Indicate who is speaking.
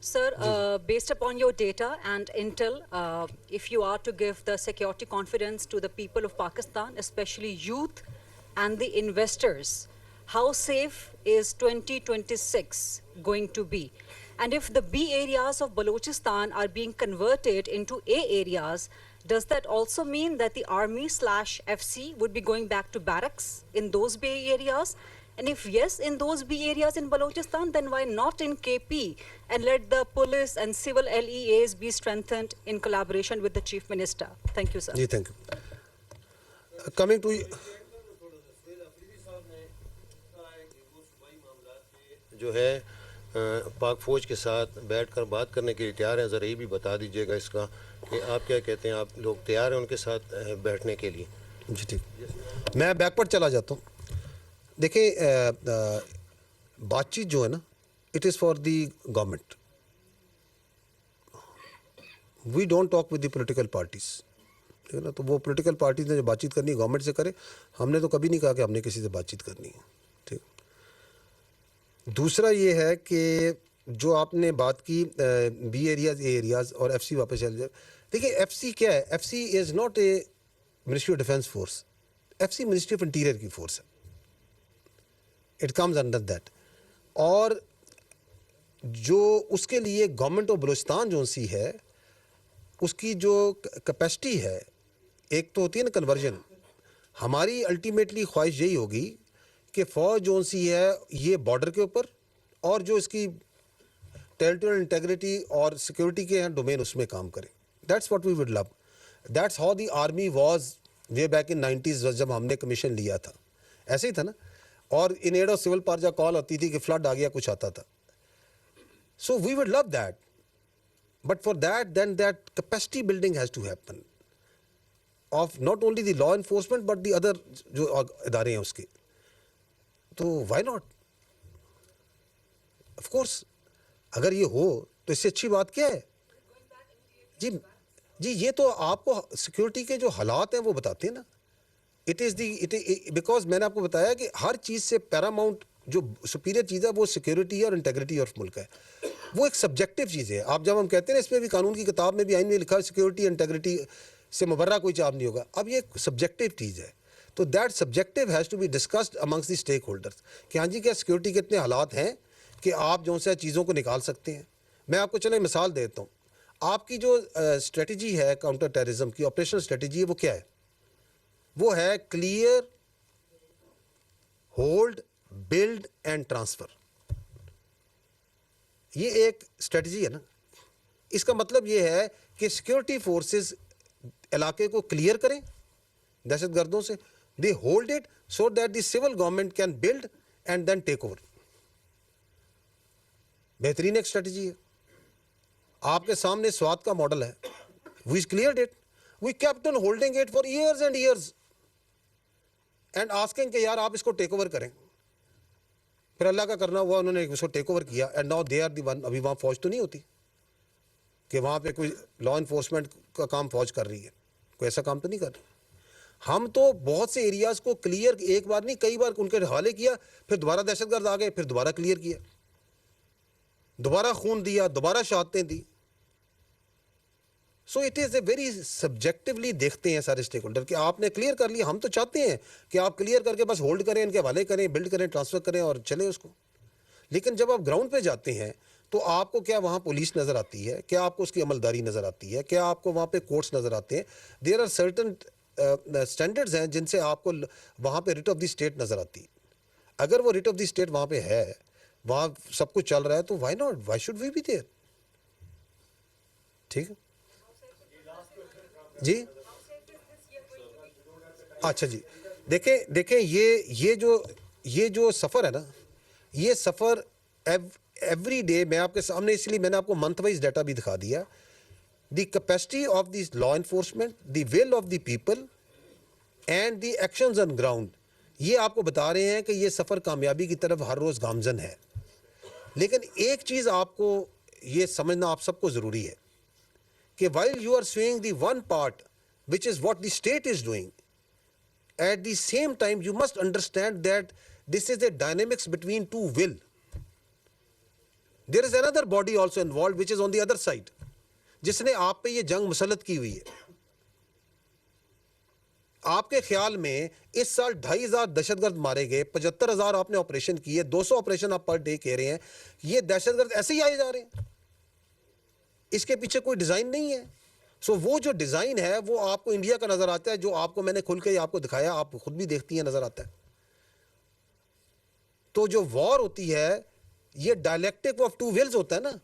Speaker 1: Sir, based upon your data and intel, if you are to give the security confidence to the people of Pakistan, especially youth and the investors, how safe is 2026 going to be? And if the B areas of Balochistan are being converted into A areas, does that also mean that the army/FC would be going back to barracks in those Bay areas? And if yes, in those B areas in Balochistan, then why not in KP and let the police and civil LEAs be strengthened in collaboration with the Chief Minister? Thank you, sir.
Speaker 2: Ji thank you. Coming to जो है पाक फौज के साथ बैठकर बात करने के लिए तैयार हैं, ज़रा ये भी बता दीजिएगा इसका कि आप क्या कहते हैं, आप लोग तैयार हैं उनके साथ बैठने के लिए? जी ठीक, मैं बैकवर्ड चला जाता हूँ. देखिए बातचीत जो है ना, it is for the government. We don't talk with the political parties, ठीक है ना. तो वो पॉलिटिकल पार्टीज़ ने जो बातचीत करनी है गवर्नमेंट से करे. हमने तो कभी नहीं कहा कि हमने किसी से बातचीत करनी है, ठीक. दूसरा ये है कि जो आपने बात की बी एरियाज़, ए एरियाज़ और एफसी वापस चल जाए. देखिए एफसी क्या है? FC is not a ministry of defence force. FC ministry of interior की फोर्स है. It comes under that. और जो उसके लिए गवर्नमेंट ऑफ बलूचिस्तान जो सी है, उसकी जो कैपेसिटी है, एक तो होती है ना कन्वर्जन. हमारी अल्टीमेटली ख्वाहिश यही होगी कि फ़ौज जो सी है ये बॉर्डर के ऊपर और जो इसकी टेरिटोरियल इंटेग्रिटी और सिक्योरिटी के हैं डोमेन, उसमें काम करे. That's what we would love. That's how the army was way back in 90s जब हमने कमीशन लिया था. ऐसे ही था ना. और इन एड ऑफ सिविल पार्जा कॉल आती थी कि फ्लड आ गया, कुछ आता था. So we would love that, but for that then that capacity building has to happen of not only the law enforcement but the other जो इदारे हैं उसके. तो व्हाई नॉट? ऑफ कोर्स अगर ये हो तो इससे अच्छी बात क्या है? जी ये तो आपको सिक्योरिटी के जो हालात हैं वो बताते हैं ना. इट इज़ दी बिकॉज मैंने आपको बताया कि हर चीज़ से पैरामाउंट जो सुपीरियर चीज़ है वो सिक्योरिटी और इंटेग्रिटी ऑफ मुल्क है. वो एक सब्जेक्टिव चीज़ है. आप जब हम कहते हैं ना, इसमें भी कानून की किताब में भी आइन में लिखा है सिक्योरिटी इंटेग्रिटी से मुबर्रा कोई चाप नहीं होगा. अब ये एक सब्जेक्टिव चीज़ है. तो that subjective has to be discussed amongst the stake holders कि हाँ जी क्या सिक्योरिटी के इतने हालात हैं कि आप जो से चीज़ों को निकाल सकते हैं. मैं आपको चलो मिसाल देता हूँ. आपकी जो स्ट्रेटजी है काउंटर टेररिज्म की, ऑपरेशनल स्ट्रेटजी है, वो क्या है? वो है clear, hold, build and transfer. ये एक स्ट्रेटजी है ना. इसका मतलब ये है कि सिक्योरिटी फोर्सेस इलाके को क्लियर करें दहशतगर्दों से. They hold it so that the civil government can build and then take over. बेहतरीन एक स्ट्रेटजी है. आपके सामने स्वात का मॉडल है. We cleared it. We kept on holding it for years and years and asking कि यार आप इसको टेक ओवर करें. फिर अल्लाह का करना हुआ, उन्होंने इसको टेक ओवर किया and now they are the one. अभी वहाँ फौज तो नहीं होती कि वहाँ पे कोई लॉ इन्फोर्समेंट का काम फौज कर रही है. कोई ऐसा काम तो नहीं कर रही. हम तो बहुत से एरियाज़ को क्लियर, एक बार नहीं कई बार उनके हवाले किया, फिर दोबारा दहशतगर्द आ गए, फिर दोबारा क्लियर किया, दोबारा खून दिया, दोबारा शहादतें दी. So it is a very subjectively देखते हैं सारे स्टेक होल्डर कि आपने क्लियर कर लिया. हम तो चाहते हैं कि आप क्लियर करके बस होल्ड करें, इनके हवाले करें, बिल्ड करें, ट्रांसफ़र करें और चले उसको. लेकिन जब आप ग्राउंड पे जाते हैं तो आपको क्या वहाँ पुलिस नज़र आती है? क्या आपको उसकी अमलदारी नज़र आती है? क्या आपको वहाँ पे कोर्ट्स नज़र आते हैं? देयर आर सर्टन स्टैंडर्ड्स हैं जिनसे आपको वहाँ पे रिट ऑफ द स्टेट नज़र आती है. अगर वो रिट ऑफ द स्टेट वहाँ पे है, वहाँ सब कुछ चल रहा है, तो why not? Why should we be there? ठीक है जी. अच्छा जी, देखें ये जो सफ़र है ना, ये सफ़र एवरी डे मैं आपके सामने, इसलिए मैंने आपको मंथ वाइज डाटा भी दिखा दिया. The capacity of this law enforcement, the will of the people and the actions on ground, ये आपको बता रहे हैं कि ये सफ़र कामयाबी की तरफ हर रोज़ गामजन है. लेकिन एक चीज़ आपको ये समझना आप सबको ज़रूरी है कि while you are swaying the one part which is what the state is doing, at the same time you must understand that this is a dynamics between two will. There is another body also involve which is on the other side, जिसने आप पे ये जंग मुसल्लत की हुई है। आपके ख्याल में इस साल 2,500 दहशतगर्द मारे गए, 75,000 आपने ऑपरेशन किए, 200 ऑपरेशन आप पर डे कह रहे हैं, ये दहशतगर्द ऐसे ही आए जा रहे हैं, इसके पीछे कोई डिजाइन नहीं है। सो वो जो डिजाइन है वो आपको इंडिया का नजर आता है, जो आपको मैंने खुल के आपको दिखाया, आप खुद भी देखती हैं, नजर आता है। तो जो वॉर होती है ये डायलेक्टिक ऑफ टू विल्स होता है ना,